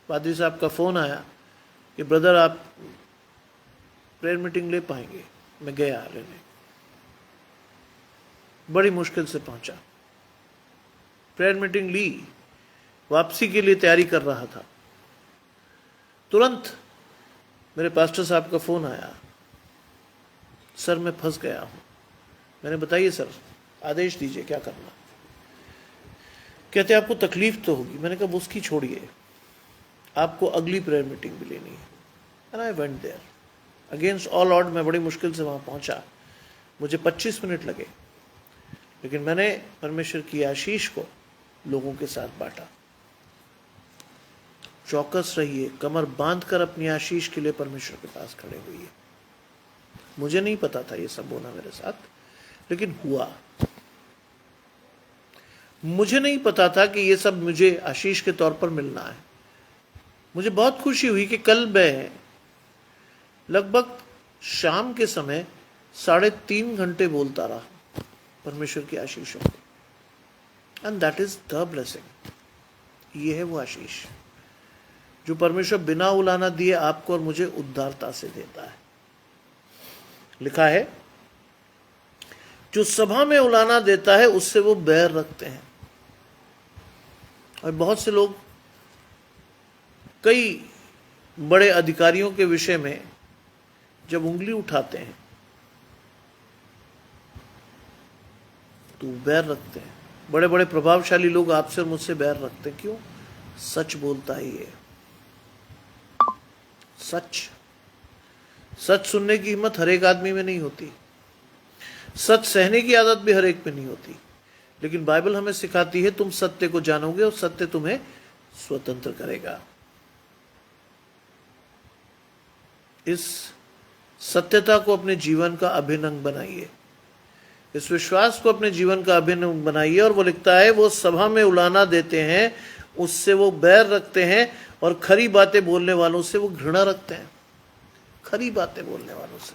पादरी साहब का फोन आया कि ब्रदर आप प्रेयर मीटिंग ले पाएंगे? मैं गया लेने, बड़ी मुश्किल से पहुंचा, प्रेयर मीटिंग ली, वापसी के लिए तैयारी कर रहा था। तुरंत मेरे पास्टर साहब का फोन आया, सर मैं फंस गया हूं। मैंने बताइए सर, आदेश दीजिए क्या करना। कहते आपको तकलीफ तो होगी। मैंने कहा उसकी छोड़िए, आपको अगली प्रेयर मीटिंग भी लेनी है। And I went there against all odd. मैं बड़ी मुश्किल से वहां पहुंचा, मुझे 25 मिनट लगे, लेकिन मैंने परमेश्वर की आशीष को लोगों के साथ बांटा। चौकस रहिए, कमर बांधकर अपनी आशीष के लिए परमेश्वर के पास खड़े हुइए। मुझे नहीं पता था ये सब होना मेरे साथ, लेकिन हुआ। मुझे नहीं पता था कि ये सब मुझे आशीष के तौर पर मिलना है। मुझे बहुत खुशी हुई कि कल मैं लगभग शाम के समय 3.5 घंटे बोलता रहा परमेश्वर की आशीषों को। And that is the blessing. ये है वो आशीष जो परमेश्वर बिना उलाना दिए आपको और मुझे उदारता से देता है। लिखा है जो सभा में उलाना देता है उससे वो बैर रखते हैं। और बहुत से लोग कई बड़े अधिकारियों के विषय में जब उंगली उठाते हैं तो बैर रखते हैं। बड़े बड़े प्रभावशाली लोग आपसे और मुझसे बैर रखते हैं। क्यों? सच बोलता ही है। सच सुनने की हिम्मत हर एक आदमी में नहीं होती, सच सहने की आदत भी हर एक में नहीं होती, लेकिन बाइबल हमें सिखाती है तुम सत्य को जानोगे और सत्य तुम्हें स्वतंत्र करेगा। इस सत्यता को अपने जीवन का अभिन्न अंग बनाइए, इस विश्वास को अपने जीवन का अभिन्न अंग बनाइए। और वो लिखता है वो सभा में उलाना देते हैं, उससे वो बैर रखते हैं, और खरी बातें बोलने वालों से वो घृणा रखते हैं। खरी बातें बोलने वालों से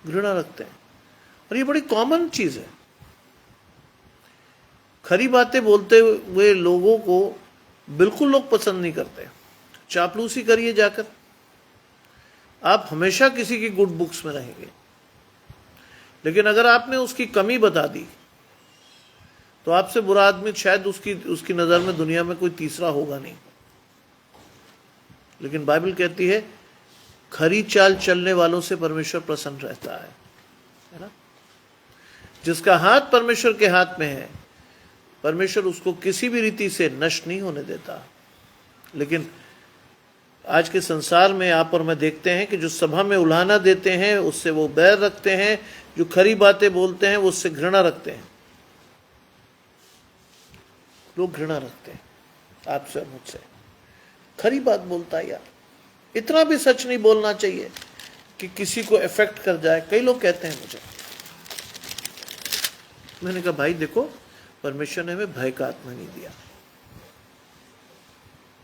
घृणा रखते हैं। और ये बड़ी कॉमन चीज है। खरी बातें बोलते हुए लोगों को बिल्कुल लोग पसंद नहीं करते। चापलूसी करिए जाकर, आप हमेशा किसी की गुड बुक्स में रहेंगे। लेकिन अगर आपने उसकी कमी बता दी तो आपसे बुरा आदमी शायद उसकी नजर में दुनिया में कोई तीसरा होगा नहीं। लेकिन बाइबल कहती है खरी चाल चलने वालों से परमेश्वर प्रसन्न रहता है ना। जिसका हाथ परमेश्वर के हाथ में है परमेश्वर उसको किसी भी रीति से नष्ट नहीं होने देता। लेकिन आज के संसार में आप और मैं देखते हैं कि जो सभा में उलाहना देते हैं उससे वो बैर रखते हैं, जो खरी बातें बोलते हैं वो उससे घृणा रखते हैं। लोग घृणा रखते हैं आपसे और मुझसे। खरी बात बोलता है यार, इतना भी सच नहीं बोलना चाहिए कि किसी को इफेक्ट कर जाए। कई लोग कहते हैं मुझे, मैंने कहा भाई देखो, परमेश्वर ने हमें भय का आत्मा नहीं दिया।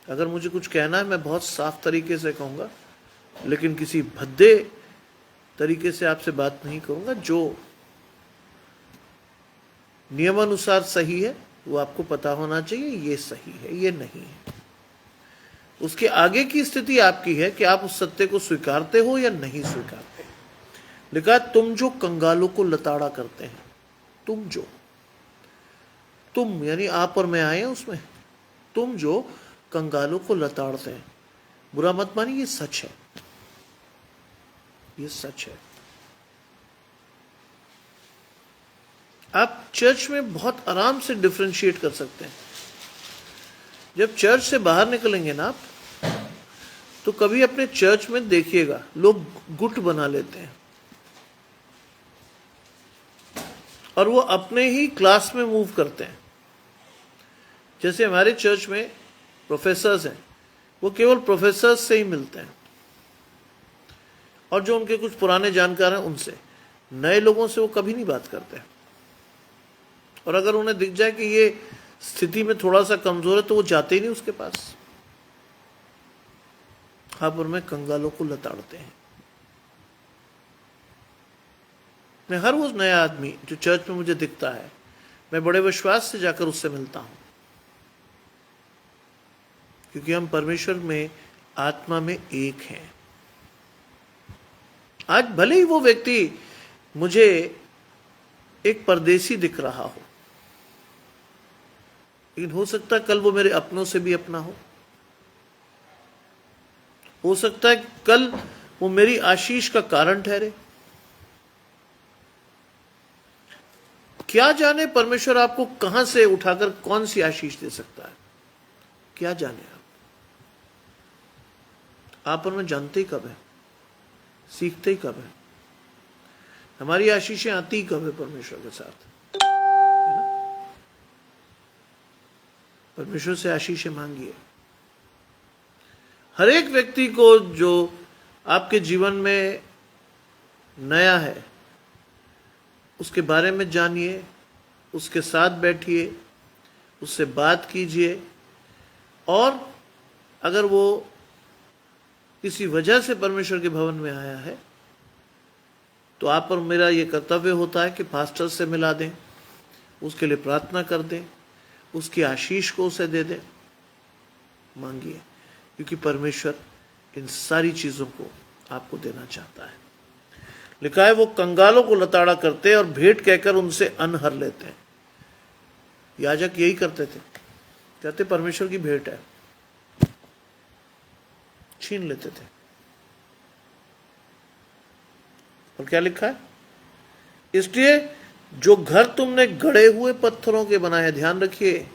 अगर मुझे कुछ कहना है मैं बहुत साफ तरीके से कहूंगा, लेकिन किसी भद्दे तरीके से आपसे बात नहीं करूंगा। जो नियमानुसार सही है वो आपको पता होना चाहिए, ये सही है ये नहीं है। उसके आगे की स्थिति आपकी है कि आप उस सत्य को स्वीकारते हो या नहीं स्वीकारते। लिखा, तुम जो कंगालों को लताड़ा करते हैं, तुम यानी आप और मैं आए हैं उसमें, तुम जो कंगालों को लताड़ते हैं। बुरा मत मानिए, ये सच है, ये सच है। आप चर्च में बहुत आराम से डिफरेंशिएट कर सकते हैं। जब चर्च से बाहर निकलेंगे ना आप, तो कभी अपने चर्च में देखिएगा लोग गुट बना लेते हैं और वो अपने ही क्लास में मूव करते हैं। जैसे हमारे चर्च में प्रोफेसर्स हैं, वो केवल प्रोफेसर्स से ही मिलते हैं और जो उनके कुछ पुराने जानकार हैं उनसे। नए लोगों से वो कभी नहीं बात करते। और अगर उन्हें दिख जाए कि ये स्थिति में थोड़ा सा कमजोर है तो वो जाते ही नहीं उसके पास। हाँ, पर मैं कंगालों को लताड़ते हैं। मैं हर वो नया आदमी जो चर्च में मुझे दिखता है, मैं बड़े विश्वास से जाकर उससे मिलता हूं, क्योंकि हम परमेश्वर में आत्मा में एक हैं। आज भले ही वो व्यक्ति मुझे एक परदेसी दिख रहा हो, लेकिन हो सकता है कल वो मेरे अपनों से भी अपना हो सकता है कल वो मेरी आशीष का कारण ठहरे। क्या जाने परमेश्वर आपको कहां से उठाकर कौन सी आशीष दे सकता है, क्या जाने। आप और मैं जानते ही कब है, सीखते ही कब है, हमारी आशीषें आती ही कब है परमेश्वर के साथ। परमेश्वर से आशीषें मांगिए। हर एक व्यक्ति को जो आपके जीवन में नया है उसके बारे में जानिए, उसके साथ बैठिए, उससे बात कीजिए। और अगर वो किसी वजह से परमेश्वर के भवन में आया है तो आप और मेरा ये कर्तव्य होता है कि पास्टर से मिला दें, उसके लिए प्रार्थना कर दें, उसकी आशीष को उसे दे दें। मांगिए, क्योंकि परमेश्वर इन सारी चीजों को आपको देना चाहता है। लिखा है, वो कंगालों को लताड़ा करते और भेंट कहकर उनसे अन्न हर लेते हैं। याजक यही करते थे, कहते परमेश्वर की भेंट है, छीन लेते थे। और क्या लिखा है, इसलिए जो घर तुमने गड़े हुए पत्थरों के बनाए, ध्यान रखिए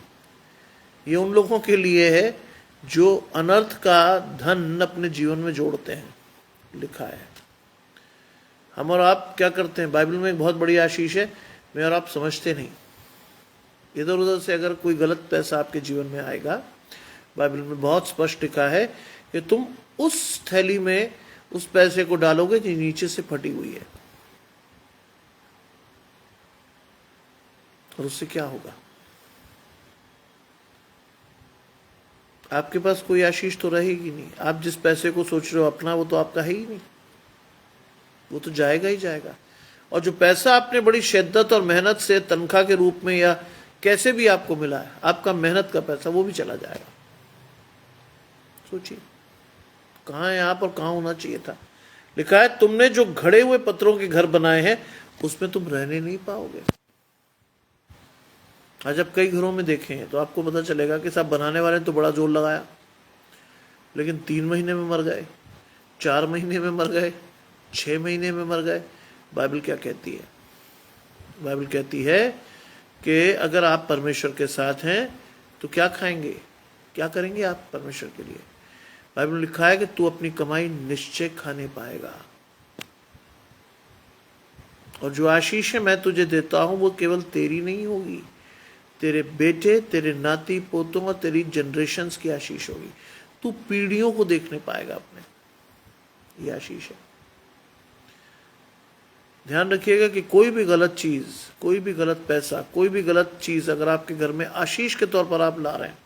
ये उन लोगों के लिए है जो अनर्थ का धन अपने जीवन में जोड़ते हैं। लिखा है, हम और आप क्या करते हैं, बाइबल में एक बहुत बड़ी आशीष है, मैं और आप समझते नहीं। इधर उधर से अगर कोई गलत पैसा आपके जीवन में आएगा, बाइबल में बहुत स्पष्ट लिखा है कि तुम उस थैली में उस पैसे को डालोगे जो नीचे से फटी हुई है, और उससे क्या होगा, आपके पास कोई आशीष तो रहेगी नहीं। आप जिस पैसे को सोच रहे हो अपना, वो तो आपका है ही नहीं, वो तो जाएगा ही जाएगा। और जो पैसा आपने बड़ी शिद्दत और मेहनत से तनख्वाह के रूप में या कैसे भी आपको मिला है, आपका मेहनत का पैसा, वो भी चला जाएगा। सोचिए कहाँ है आप और कहाँ होना चाहिए था। लिखा है, तुमने जो घड़े हुए पत्थरों के घर बनाए हैं उसमें तुम रहने नहीं पाओगे। आज आप कई घरों में देखें तो आपको पता चलेगा कि साहब बनाने वाले ने तो बड़ा जोर लगाया, लेकिन 3 महीने में मर गए, 4 महीने में मर गए, 6 महीने में मर गए। बाइबल क्या कहती है, बाइबल कहती है कि अगर आप परमेश्वर के साथ हैं तो क्या खाएंगे, क्या करेंगे आप परमेश्वर के लिए। बाइबल में लिखा है कि तू अपनी कमाई निश्चय खाने पाएगा, और जो आशीषें मैं तुझे देता हूं वो केवल तेरी नहीं होगी, तेरे बेटे, तेरे नाती पोतों और तेरी जनरेशन्स की आशीष होगी। तू पीढ़ियों को देखने पाएगा अपने, ये आशीष है। ध्यान रखिएगा कि कोई भी गलत चीज, कोई भी गलत पैसा, कोई भी गलत चीज अगर आपके घर में आशीष के तौर पर आप ला रहे हैं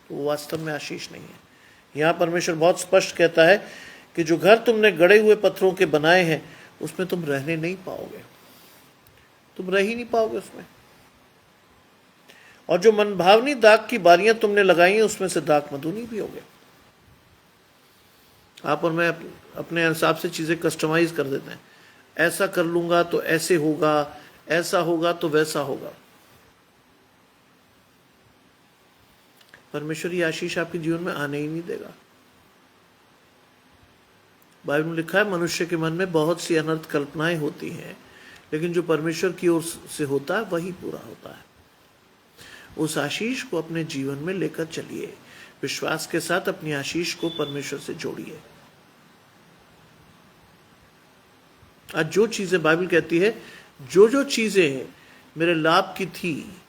तो वो वास्तव में आशीष नहीं है। यहां परमेश्वर बहुत स्पष्ट कहता है कि जो घर तुमने गड़े हुए पत्थरों के बनाए हैं उसमें तुम रहने नहीं पाओगे, तुम रह ही नहीं पाओगे उसमें। और जो मनभावनी दाख की बारियां तुमने लगाई हैं उसमें से दाख मधु नहीं पियोगे। आप और मैं अपने हिसाब से चीजें कस्टमाइज कर देते हैं, ऐसा कर लूंगा तो ऐसे होगा, ऐसा होगा तो वैसा होगा। परमेश्वर ये आशीष आपके जीवन में आने ही नहीं देगा। बाइबल में लिखा है मनुष्य के मन में बहुत सी अनर्थ कल्पनाएं होती हैं, लेकिन जो परमेश्वर की ओर से होता है वही पूरा होता है। उस आशीष को अपने जीवन में लेकर चलिए, विश्वास के साथ अपनी आशीष को परमेश्वर से जोड़िए। आज जो चीजें बाइबल कहती है, जो चीजें मेरे लाभ की थी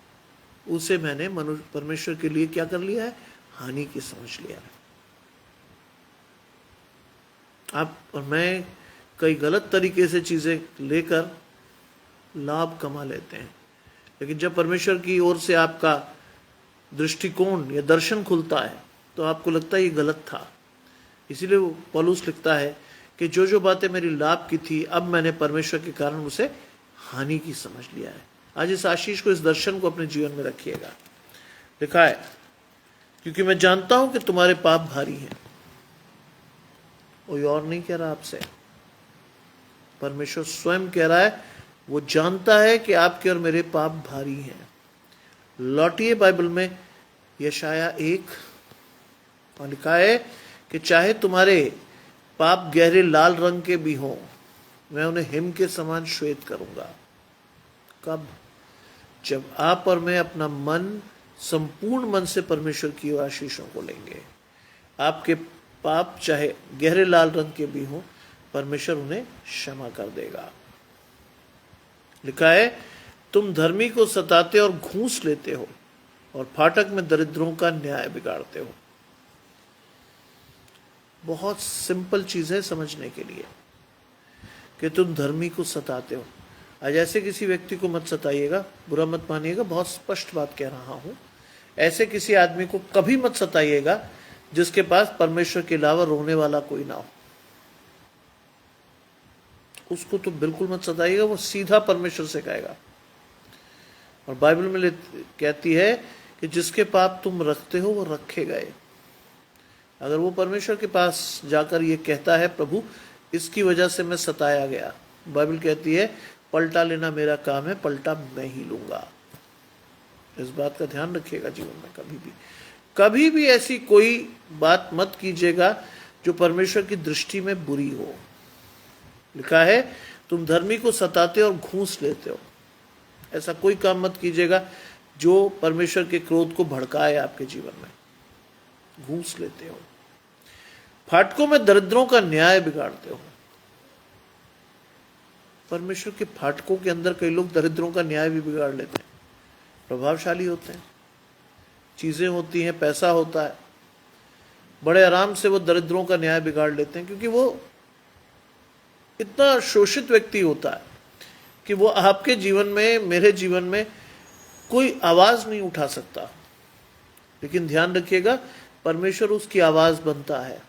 उसे मैंने परमेश्वर के लिए क्या कर लिया है, हानि की समझ लिया है। आप और मैं कई गलत तरीके से चीजें लेकर लाभ कमा लेते हैं, लेकिन जब परमेश्वर की ओर से आपका दृष्टिकोण या दर्शन खुलता है तो आपको लगता है ये गलत था। इसीलिए पौलुस लिखता है कि जो बातें मेरी लाभ की थी अब मैंने परमेश्वर के कारण उसे हानि की समझ लिया है। आज इस आशीष को, इस दर्शन को अपने जीवन में रखिएगा। लिखा है क्योंकि मैं जानता हूं कि तुम्हारे पाप भारी हैं। कोई और नहीं कह रहा आपसे, परमेश्वर स्वयं कह रहा है। वो जानता है कि आपके और मेरे पाप भारी हैं। लौटिए बाइबल में यशाया 1 और लिखा है कि चाहे तुम्हारे पाप गहरे लाल रंग के भी हों, मैं उन्हें हिम के समान श्वेत करूंगा। कब? जब आप और मैं अपना मन संपूर्ण मन से परमेश्वर की आशीषों को लेंगे। आपके पाप चाहे गहरे लाल रंग के भी हों, परमेश्वर उन्हें क्षमा कर देगा। लिखा है तुम धर्मी को सताते और घूस लेते हो और फाटक में दरिद्रों का न्याय बिगाड़ते हो। बहुत सिंपल चीज है समझने के लिए कि तुम धर्मी को सताते हो। आज ऐसे किसी व्यक्ति को मत सताइएगा, बुरा मत मानिएगा, बहुत स्पष्ट बात कह रहा हूं। ऐसे किसी आदमी को कभी मत सताइएगा जिसके पास परमेश्वर के अलावा रोने वाला कोई ना हो। उसको तो बिल्कुल मत सताइएगा, वो सीधा परमेश्वर से कहेगा। और बाइबल में कहती है कि जिसके पाप तुम रखते हो वो रखे गए। अगर वो परमेश्वर के पास जाकर ये कहता है प्रभु इसकी वजह से मैं सताया गया, बाइबल कहती है पलटा लेना मेरा काम है, पलटा मैं ही लूंगा। इस बात का ध्यान रखिएगा जीवन में। कभी भी ऐसी कोई बात मत कीजिएगा जो परमेश्वर की दृष्टि में बुरी हो। लिखा है तुम धर्मी को सताते और घूस लेते हो। ऐसा कोई काम मत कीजिएगा जो परमेश्वर के क्रोध को भड़काए आपके जीवन में। घूस लेते हो, फाटकों में दरिद्रों का न्याय बिगाड़ते हो। परमेश्वर के फाटकों के अंदर कई लोग दरिद्रों का न्याय भी बिगाड़ लेते हैं। प्रभावशाली होते हैं, चीजें होती हैं, पैसा होता है, बड़े आराम से वो दरिद्रों का न्याय बिगाड़ लेते हैं, क्योंकि वो इतना शोषित व्यक्ति होता है कि वो आपके जीवन में, मेरे जीवन में कोई आवाज नहीं उठा सकता। लेकिन ध्यान रखिएगा परमेश्वर उसकी आवाज बनता है।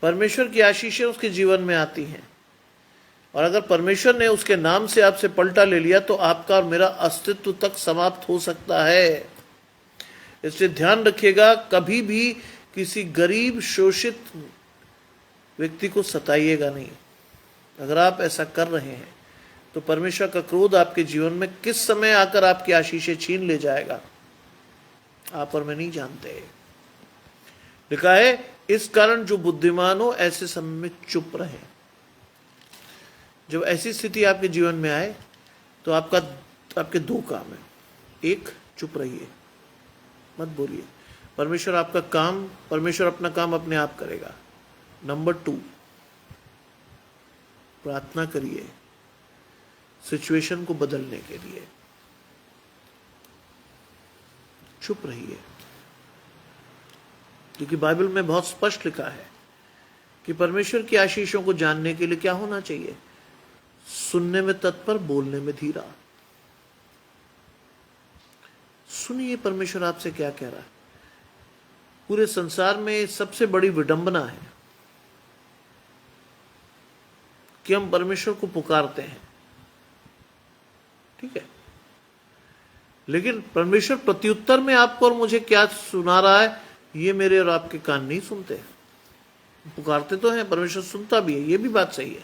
परमेश्वर की आशीषें उसके जीवन में आती हैं, और अगर परमेश्वर ने उसके नाम से आपसे पलटा ले लिया तो आपका और मेरा अस्तित्व तक समाप्त हो सकता है। इसलिए ध्यान रखिएगा कभी भी किसी गरीब शोषित व्यक्ति को सताइएगा नहीं। अगर आप ऐसा कर रहे हैं तो परमेश्वर का क्रोध आपके जीवन में किस समय आकर आपकी आशीषें छीन ले जाएगा आप और मैं नहीं जानते। लिखा है इस कारण जो बुद्धिमान हो ऐसे समय में चुप रहे। जब ऐसी स्थिति आपके जीवन में आए तो तो आपके दो काम है। एक, चुप रहिए, मत बोलिए। परमेश्वर अपना काम अपने आप करेगा। नंबर 2, प्रार्थना करिए सिचुएशन को बदलने के लिए। चुप रहिए, क्योंकि बाइबल में बहुत स्पष्ट लिखा है कि परमेश्वर की आशीषों को जानने के लिए क्या होना चाहिए? सुनने में तत्पर, बोलने में धीरा। सुनिए परमेश्वर आपसे क्या कह रहा है। पूरे संसार में सबसे बड़ी विडंबना है कि हम परमेश्वर को पुकारते हैं, ठीक है, लेकिन परमेश्वर प्रत्युत्तर में आपको और मुझे क्या सुना रहा है, ये मेरे और आपके कान नहीं सुनते। पुकारते तो हैं, परमेश्वर सुनता भी है, ये भी बात सही है,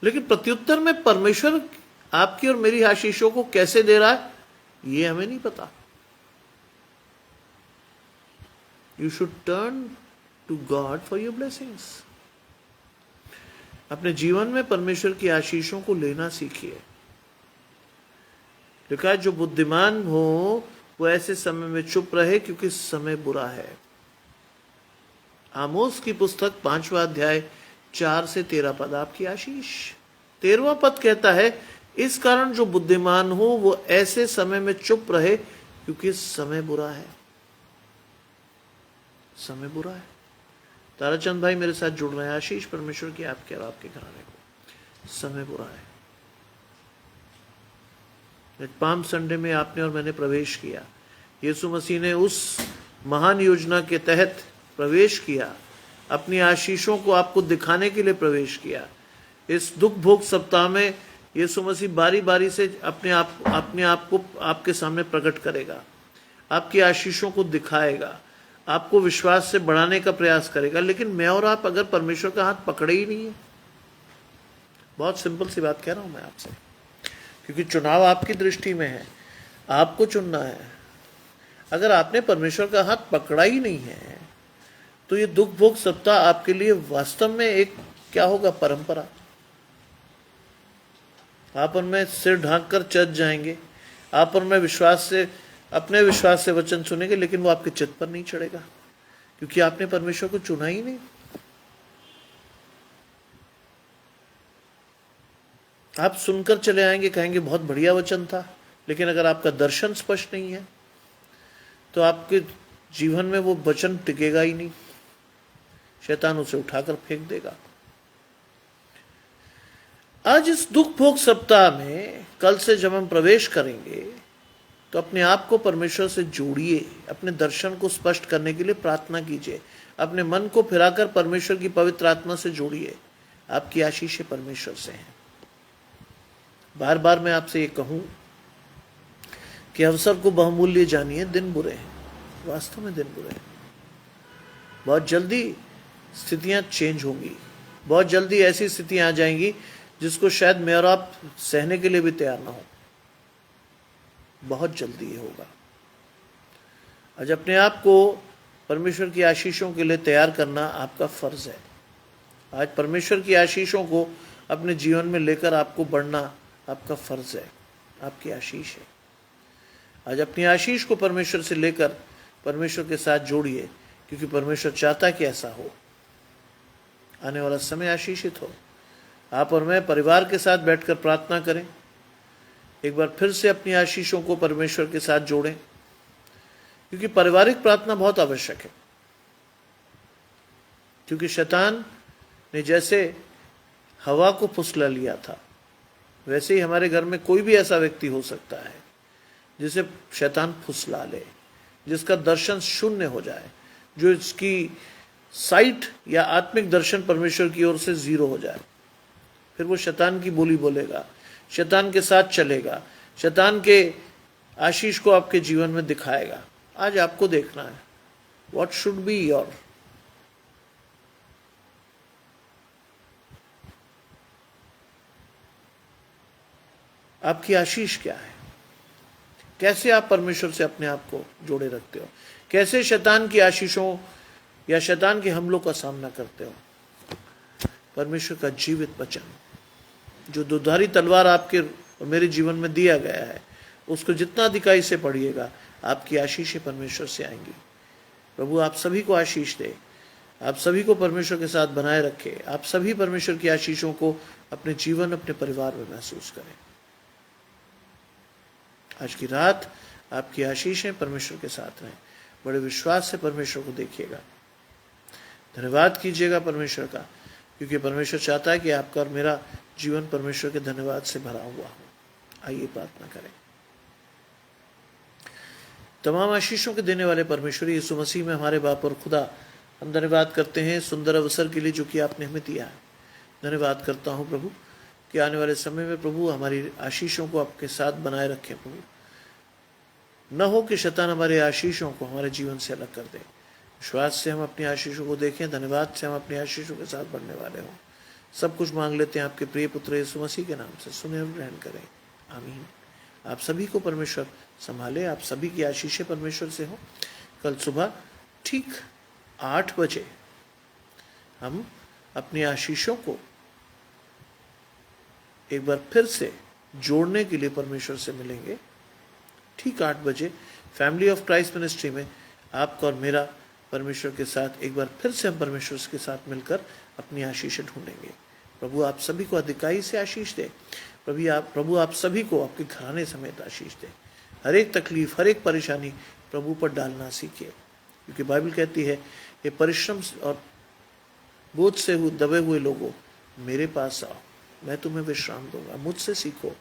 लेकिन प्रत्युत्तर में परमेश्वर आपकी और मेरी आशीषों को कैसे दे रहा है, ये हमें नहीं पता। You should turn to God for your blessings. अपने जीवन में परमेश्वर की आशीषों को लेना सीखिए। लिखा है, जो बुद्धिमान हो वो ऐसे समय में चुप रहे, क्योंकि समय बुरा है। आमोस की पुस्तक 5वां अध्याय 4 से 13 पद आपकी आशीष। 13वां पद कहता है, इस कारण जो बुद्धिमान हो वो ऐसे समय में चुप रहे, क्योंकि समय बुरा है। समय बुरा है। ताराचंद भाई मेरे साथ जुड़ रहे हैं। आशीष परमेश्वर की आपके और आपके घराने को। समय बुरा है। पाम संडे में आपने और मैंने प्रवेश किया। यीशु मसीह ने उस महान योजना के तहत प्रवेश किया, अपनी आशीषों को आपको दिखाने के लिए प्रवेश किया। इस दुख भोग सप्ताह में यीशु मसीह बारी बारी से अपने आप को आपके सामने प्रकट करेगा, आपकी आशीषों को दिखाएगा, आपको विश्वास से बढ़ाने का प्रयास करेगा। लेकिन मैं और आप अगर परमेश्वर का हाथ पकड़े ही नहीं है, बहुत सिंपल सी बात कह रहा हूं मैं आपसे, क्योंकि चुनाव आपकी दृष्टि में है, आपको चुनना है। अगर आपने परमेश्वर का हाथ पकड़ा ही नहीं है, तो ये दुख भोग सप्ताह आपके लिए वास्तव में एक क्या होगा? परंपरा। आप और मैं सिर ढांक कर चर्च जाएंगे, आप और मैं अपने विश्वास से वचन सुनेंगे, लेकिन वो आपके चित्त पर नहीं चढ़ेगा, क्योंकि आपने परमेश्वर को चुना ही नहीं। आप सुनकर चले आएंगे, कहेंगे बहुत बढ़िया वचन था, लेकिन अगर आपका दर्शन स्पष्ट नहीं है तो आपके जीवन में वो वचन टिकेगा ही नहीं, शैतान उसे उठाकर फेंक देगा। आज इस दुख भोग सप्ताह में कल से जब हम प्रवेश करेंगे, तो अपने आप को परमेश्वर से जोड़िए, अपने दर्शन को स्पष्ट करने के लिए प्रार्थना कीजिए, अपने मन को फिराकर परमेश्वर की पवित्र आत्मा से जोड़िए। आपकी आशीषें परमेश्वर से हैं। बार बार मैं आपसे ये कहूं कि अवसर को बहुमूल्य जानिए। दिन बुरे हैं, वास्तव में दिन बुरे हैं। बहुत जल्दी स्थितियां चेंज होंगी, बहुत जल्दी ऐसी स्थितियां आ जाएंगी जिसको शायद मैं और आप सहने के लिए भी तैयार ना हो। बहुत जल्दी ये होगा। आज अपने आप को परमेश्वर की आशीषों के लिए तैयार करना आपका फर्ज है। आज परमेश्वर की आशीषों को अपने जीवन में लेकर आपको बढ़ना आपका फर्ज है, आपकी आशीष है। आज अपनी आशीष को परमेश्वर से लेकर परमेश्वर के साथ जोड़िए, क्योंकि परमेश्वर चाहता है कि ऐसा हो। आने वाला समय आशीषित हो। आप और मैं परिवार के साथ बैठकर प्रार्थना करें, एक बार फिर से अपनी आशीषों को परमेश्वर के साथ जोड़ें, क्योंकि पारिवारिक प्रार्थना बहुत आवश्यक है। क्योंकि शैतान ने जैसे हवा को फुसला लिया था, वैसे ही हमारे घर में कोई भी ऐसा व्यक्ति हो सकता है जिसे शैतान फुसला ले, जिसका दर्शन शून्य हो जाए, जो इसकी साइट या आत्मिक दर्शन परमेश्वर की ओर से जीरो हो जाए। फिर वो शैतान की बोली बोलेगा, शैतान के साथ चलेगा, शैतान के आशीष को आपके जीवन में दिखाएगा। आज आपको देखना है व्हाट शुड बी योर। आपकी आशीष क्या है? कैसे आप परमेश्वर से अपने आप को जोड़े रखते हो? कैसे शैतान की आशीषों या शैतान के हमलों का सामना करते हो? परमेश्वर का जीवित वचन, जो दुधारी तलवार आपके और मेरे जीवन में दिया गया है, उसको जितना अधिकाई से पढ़िएगा, आपकी आशीषें परमेश्वर से आएंगी। प्रभु आप सभी को आशीष दे, आप सभी को परमेश्वर के साथ बनाए रखे, आप सभी परमेश्वर की आशीषों को अपने जीवन, अपने परिवार में महसूस करें। आज की रात आपकी आशीषें परमेश्वर के साथ रहें। बड़े विश्वास से परमेश्वर को देखिएगा, धन्यवाद कीजिएगा परमेश्वर का, क्योंकि परमेश्वर चाहता है कि आपका और मेरा जीवन परमेश्वर के धन्यवाद से भरा हुआ हो। आइए प्रार्थना करें। तमाम आशीषों के देने वाले परमेश्वर यीशु मसीह में हमारे बाप और खुदा, हम धन्यवाद करते हैं सुंदर अवसर के लिए जो कि आपने हमें दिया है। धन्यवाद करता हूँ प्रभु कि आने वाले समय में प्रभु हमारी आशीषों को आपके साथ बनाए रखें। प्रभु न हो कि शैतान हमारे आशीषों को हमारे जीवन से अलग कर दे। विश्वास से हम अपनी आशीषों को देखें, धन्यवाद से हम अपनी आशीषों के साथ बढ़ने वाले हों। सब कुछ मांग लेते हैं आपके प्रिय पुत्र यीशु मसीह के नाम से, सुने और ग्रहण करें, आमीन। आप सभी को परमेश्वर संभाले, आप सभी की आशीषें परमेश्वर से हो। कल सुबह ठीक 8 बजे हम अपनी आशीषों को एक बार फिर से जोड़ने के लिए परमेश्वर से मिलेंगे। ठीक 8 बजे फैमिली ऑफ क्राइस्ट मिनिस्ट्री में आपका और मेरा परमेश्वर के साथ एक बार फिर से हम परमेश्वर के साथ मिलकर अपनी आशीषें ढूंढेंगे। प्रभु आप सभी को अधिकाई से आशीष दे। प्रभु आप सभी को आपके घराने समेत आशीष दे। हर एक तकलीफ, हर एक परेशानी प्रभु पर डालना सीखे, क्योंकि बाइबल कहती है, ये परिश्रम और बोझ से दबे हुए लोगों, मेरे पास आओ, मैं तुम्हें विश्राम दूंगा। मुझसे सीखो,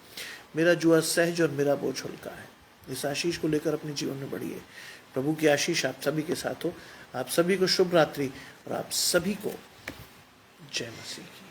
मेरा जुआ सहज और मेरा बोझ हल्का है। इस आशीष को लेकर अपने जीवन में बढ़िए। प्रभु की आशीष आप सभी के साथ हो। आप सभी को शुभ रात्रि और आप सभी को जय मसीह की।